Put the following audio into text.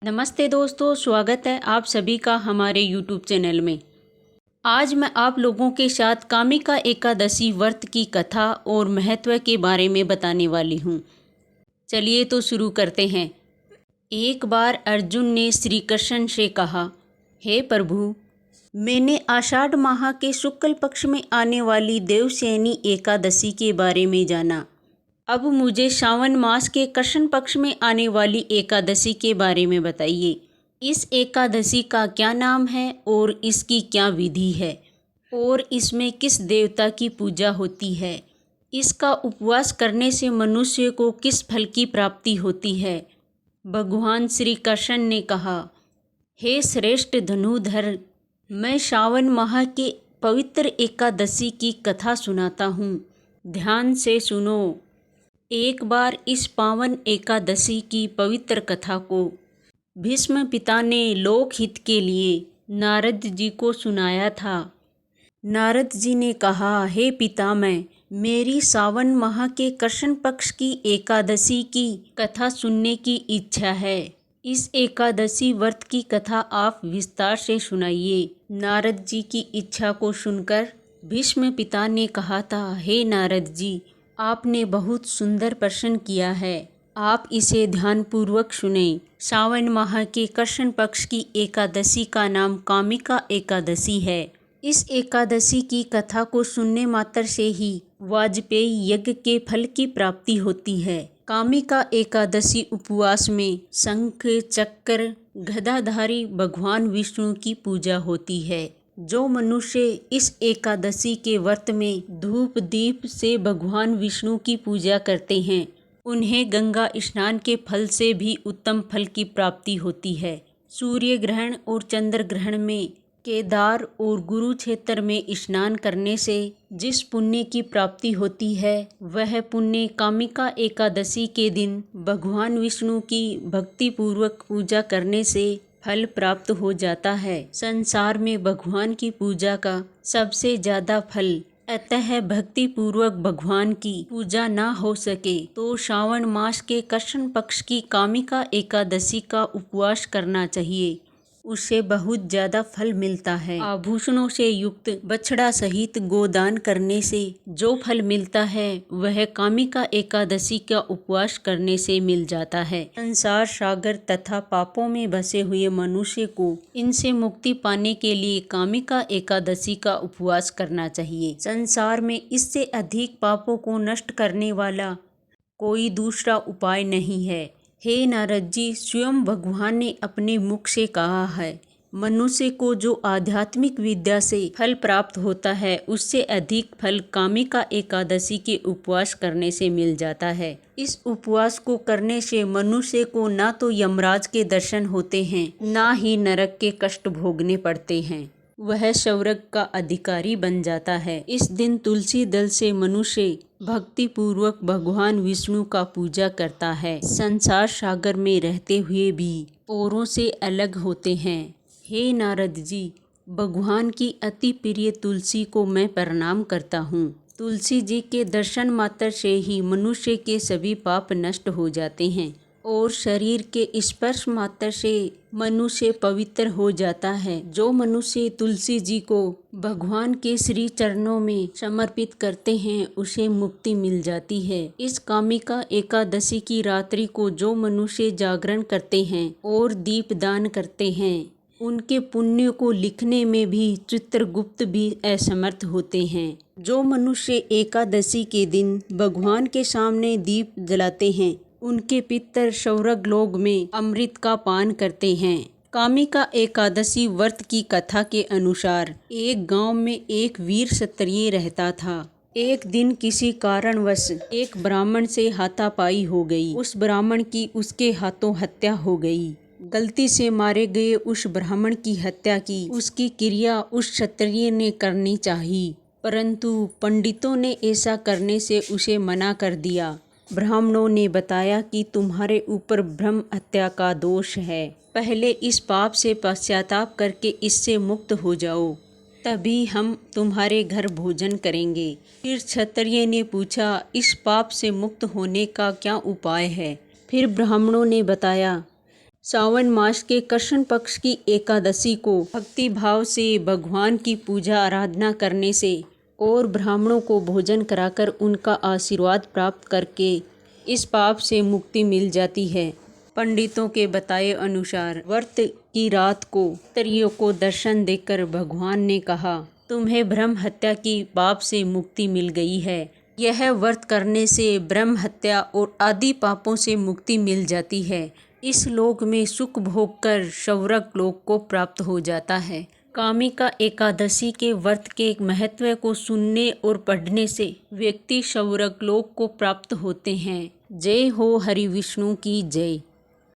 नमस्ते दोस्तों, स्वागत है आप सभी का हमारे YouTube चैनल में। आज मैं आप लोगों के साथ कामिका एकादशी व्रत की कथा और महत्व के बारे में बताने वाली हूँ। चलिए तो शुरू करते हैं। एक बार अर्जुन ने श्री कृष्ण से कहा, हे प्रभु, मैंने आषाढ़ माह के शुक्ल पक्ष में आने वाली देवशयनी एकादशी के बारे में जाना। अब मुझे श्रावण मास के कृष्ण पक्ष में आने वाली एकादशी के बारे में बताइए। इस एकादशी का क्या नाम है और इसकी क्या विधि है और इसमें किस देवता की पूजा होती है। इसका उपवास करने से मनुष्य को किस फल की प्राप्ति होती है। भगवान श्री कृष्ण ने कहा, हे श्रेष्ठ धनुधर, मैं श्रावण माह के पवित्र एकादशी की कथा सुनाता हूँ। ध्यान से सुनो। एक बार इस पावन एकादशी की पवित्र कथा को भीष्म पिता ने लोकहित के लिए नारद जी को सुनाया था। नारद जी ने कहा, हे पितामह, मेरी सावन माह के कृष्ण पक्ष की एकादशी की कथा सुनने की इच्छा है। इस एकादशी व्रत की कथा आप विस्तार से सुनाइए। नारद जी की इच्छा को सुनकर भीष्म पिता ने कहा था, हे नारद जी, आपने बहुत सुंदर प्रश्न किया है। आप इसे ध्यानपूर्वक सुने। सावन माह के कृष्ण पक्ष की एकादशी का नाम कामिका एकादशी है। इस एकादशी की कथा को सुनने मात्र से ही वाजपेयी यज्ञ के फल की प्राप्ति होती है। कामिका एकादशी उपवास में शंख, चक्र, गदाधारी भगवान विष्णु की पूजा होती है। जो मनुष्य इस एकादशी के व्रत में धूप दीप से भगवान विष्णु की पूजा करते हैं, उन्हें गंगा स्नान के फल से भी उत्तम फल की प्राप्ति होती है। सूर्य ग्रहण और चंद्र ग्रहण में केदार और गुरु क्षेत्र में स्नान करने से जिस पुण्य की प्राप्ति होती है, वह पुण्य कामिका एकादशी के दिन भगवान विष्णु की भक्ति पूर्वक पूजा करने से फल प्राप्त हो जाता है। संसार में भगवान की पूजा का सबसे ज्यादा फल, अतः भक्ति पूर्वक भगवान की पूजा न हो सके तो श्रावण मास के कृष्ण पक्ष की कामिका एकादशी का उपवास करना चाहिए। उससे बहुत ज्यादा फल मिलता है। आभूषणों से युक्त बछड़ा सहित गोदान करने से जो फल मिलता है, वह कामिका एकादशी का उपवास करने से मिल जाता है। संसार सागर तथा पापों में बसे हुए मनुष्य को इनसे मुक्ति पाने के लिए कामिका एकादशी का उपवास करना चाहिए। संसार में इससे अधिक पापों को नष्ट करने वाला कोई दूसरा उपाय नहीं है। हे नारद जी, स्वयं भगवान ने अपने मुख से कहा है, मनुष्य को जो आध्यात्मिक विद्या से फल प्राप्त होता है, उससे अधिक फल कामिका एकादशी के उपवास करने से मिल जाता है। इस उपवास को करने से मनुष्य को ना तो यमराज के दर्शन होते हैं, ना ही नरक के कष्ट भोगने पड़ते हैं। वह स्वर्ग का अधिकारी बन जाता है। इस दिन तुलसी दल से मनुष्य भक्ति पूर्वक भगवान विष्णु का पूजा करता है। संसार सागर में रहते हुए भी औरों से अलग होते हैं। हे नारद जी, भगवान की अति प्रिय तुलसी को मैं प्रणाम करता हूँ। तुलसी जी के दर्शन मात्र से ही मनुष्य के सभी पाप नष्ट हो जाते हैं और शरीर के स्पर्श मात्र से मनुष्य पवित्र हो जाता है। जो मनुष्य तुलसी जी को भगवान के श्री चरणों में समर्पित करते हैं, उसे मुक्ति मिल जाती है। इस कामिका एकादशी की रात्रि को जो मनुष्य जागरण करते हैं और दीप दान करते हैं, उनके पुण्य को लिखने में भी चित्रगुप्त भी असमर्थ होते हैं। जो मनुष्य एकादशी के दिन भगवान के सामने दीप जलाते हैं, उनके पितर स्वर्ग लोक में अमृत का पान करते हैं। कामिका एकादशी व्रत की कथा के अनुसार एक गांव में एक वीर क्षत्रिय रहता था। एक दिन किसी कारणवश एक ब्राह्मण से हाथापाई हो गई। उस ब्राह्मण की उसके हाथों हत्या हो गई। गलती से मारे गए उस ब्राह्मण की हत्या की उसकी क्रिया उस क्षत्रिय ने करनी चाहिए, परंतु पंडितों ने ऐसा करने से उसे मना कर दिया। ब्राह्मणों ने बताया कि तुम्हारे ऊपर ब्रह्म हत्या का दोष है। पहले इस पाप से पश्चाताप करके इससे मुक्त हो जाओ, तभी हम तुम्हारे घर भोजन करेंगे। फिर क्षत्रिय ने पूछा, इस पाप से मुक्त होने का क्या उपाय है। फिर ब्राह्मणों ने बताया, सावन मास के कृष्ण पक्ष की एकादशी को भक्ति भाव से भगवान की पूजा आराधना करने से और ब्राह्मणों को भोजन कराकर उनका आशीर्वाद प्राप्त करके इस पाप से मुक्ति मिल जाती है। पंडितों के बताए अनुसार व्रत की रात को स्त्रियों को दर्शन देकर भगवान ने कहा, तुम्हें ब्रह्म हत्या की पाप से मुक्ति मिल गई है। यह व्रत करने से ब्रह्म हत्या और आदि पापों से मुक्ति मिल जाती है। इस लोक में सुख भोग कर स्वर्ग लोक को प्राप्त हो जाता है। कामिका एकादशी के व्रत के महत्व को सुनने और पढ़ने से व्यक्ति स्वर्ग लोक को प्राप्त होते हैं। जय हो हरि विष्णु की जय।